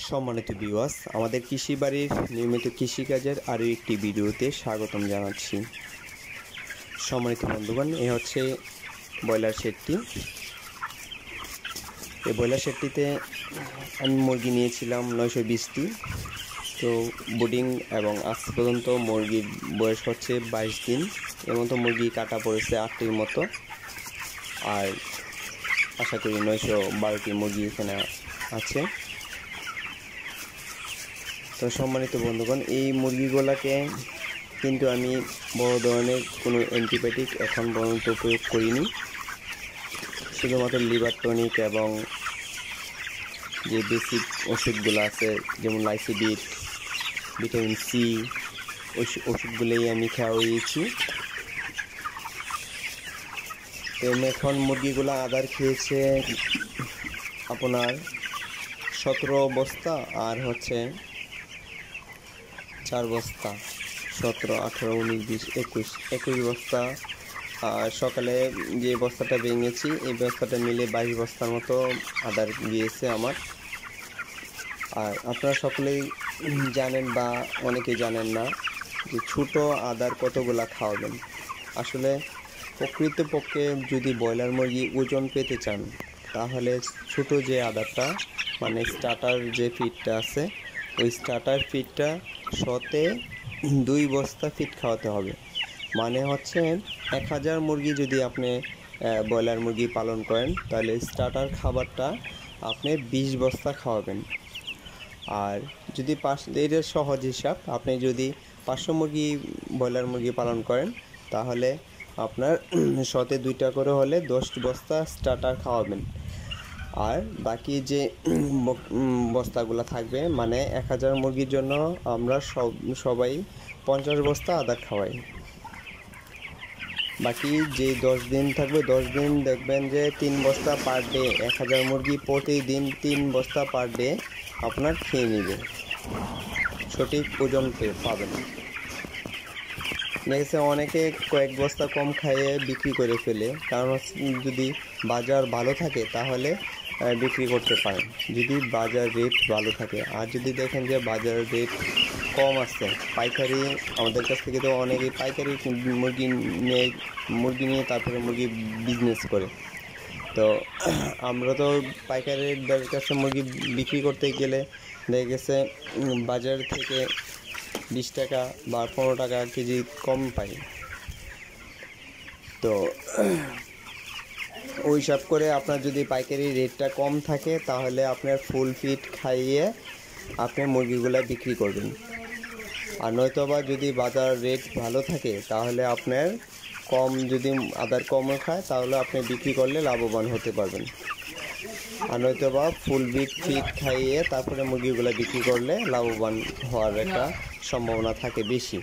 সম্মানিত ভিউয়ার্স, আমাদের কৃষি বাড়ির নিয়মিত কৃষিকাজের আরও একটি ভিডিওতে স্বাগতম জানাচ্ছি। সম্মানিত বন্ধুগণ, এ হচ্ছে ব্রয়লার শেডটি। এই ব্রয়লার শেডটিতে আমি মুরগি নিয়েছিলাম 920টি। তো বুডিং এবং আজ পর্যন্ত মুরগির বয়স হচ্ছে 22 দিন। এর মতো মুরগি কাটা পড়েছে 8টির মতো, আর আশা করি 912টি মুরগি এখানে আছে। তো সম্মানিত বন্ধুগণ, এই মুরগিগুলোকে কিন্তু আমি বড় ধরনের কোনো অ্যান্টিবায়োটিক এখন পর্যন্ত প্রয়োগ করিনি। শুধুমাত্র লিভার টনিক এবং যে বেসিক ওষুধগুলো আছে, যেমন লাইসিবিট, ভিটামিন সি, ওই ওষুধগুলোই আমি খাওয়াইয়েছি। তো এখন মুরগিগুলো আদার খেয়েছে আপনার 17 বস্তা, আর হচ্ছে 4 বস্তা, 17, 18, 19, 20, 21 বস্তা। আর সকালে যে বস্তাটা ভেঙেছি, এই বস্তাটা মিলে 22 বস্তার মতো আদার গিয়েছে আমার। আর আপনারা সকলেই জানেন বা অনেকে জানেন না যে ছোট আদার কতগুলা খাওয়াবেন। আসলে প্রকৃতপক্ষে যদি ব্রয়লার মুরগি ওজন পেতে চান, তাহলে ছোট যে আদারটা, মানে স্টার্টার যে ফিডটা আছে, ওই স্টার্টার ফিডটা 2 বস্তা ফিড খাওয়াতে হবে। মানে হচ্ছে 1000 মুরগি যদি আপনি ব্রয়লার মুরগি পালন করেন, তাহলে স্টার্টার খাবারটা আপনি 20 বস্তা খাওয়াবেন। আর যদি এটা সহজ হিসাব, আপনি যদি 500 মুরগি ব্রয়লার মুরগি পালন করেন, তাহলে আপনার 2টা করে হলে 10 বস্তা স্টার্টার খাওয়াবেন। আর বাকি যে বস্তাগুলো থাকবে, মানে 1000 মুরগির জন্য আমরা সবাই 50 বস্তা আদা খাওয়াই। বাকি যে 10 দিন থাকবে, 10 দিন দেখবেন যে 3 বস্তা পার ডে, 1000 মুরগি প্রতিদিন 3 বস্তা পার ডে আপনার খেয়ে নেবে, সঠিক ওজন পাবেন। দেখেছে অনেকে কয়েক বস্তা কম খাইয়ে বিক্রি করে ফেলে, কারণ যদি বাজার ভালো থাকে তাহলে বিক্রি করতে পারেন, যদি বাজার রেট ভালো থাকে। আর যদি দেখেন যে বাজার রেট কম আছে, পাইকারি আমাদের কাছ থেকে তো অনেকেই পাইকারি মুরগি নিয়ে তারপরে মুরগি বিজনেস করে। তো আমরা তো পাইকারিদের কাছে মুরগি বিক্রি করতে গেলে দেখা গেছে বাজার থেকে 20 টাকা বা 15 টাকা কেজি কম পাই। তো ওই হিসাব করে আপনার যদি পাইকারি রেটটা কম থাকে, তাহলে আপনার ফুল ফিড খাইয়ে আপনি মুরগিগুলো বিক্রি করবেন। আর নয়তোবা যদি বাজার রেট ভালো থাকে, তাহলে আপনার কম, যদি আদার কমও খায়, তাহলে আপনি বিক্রি করলে লাভবান হতে পারবেন। আর নয়তোবা ফুল ফিড খাইয়ে তারপরে মুরগিগুলো বিক্রি করলে লাভবান হওয়ার একটা সম্ভাবনা থাকে বেশি।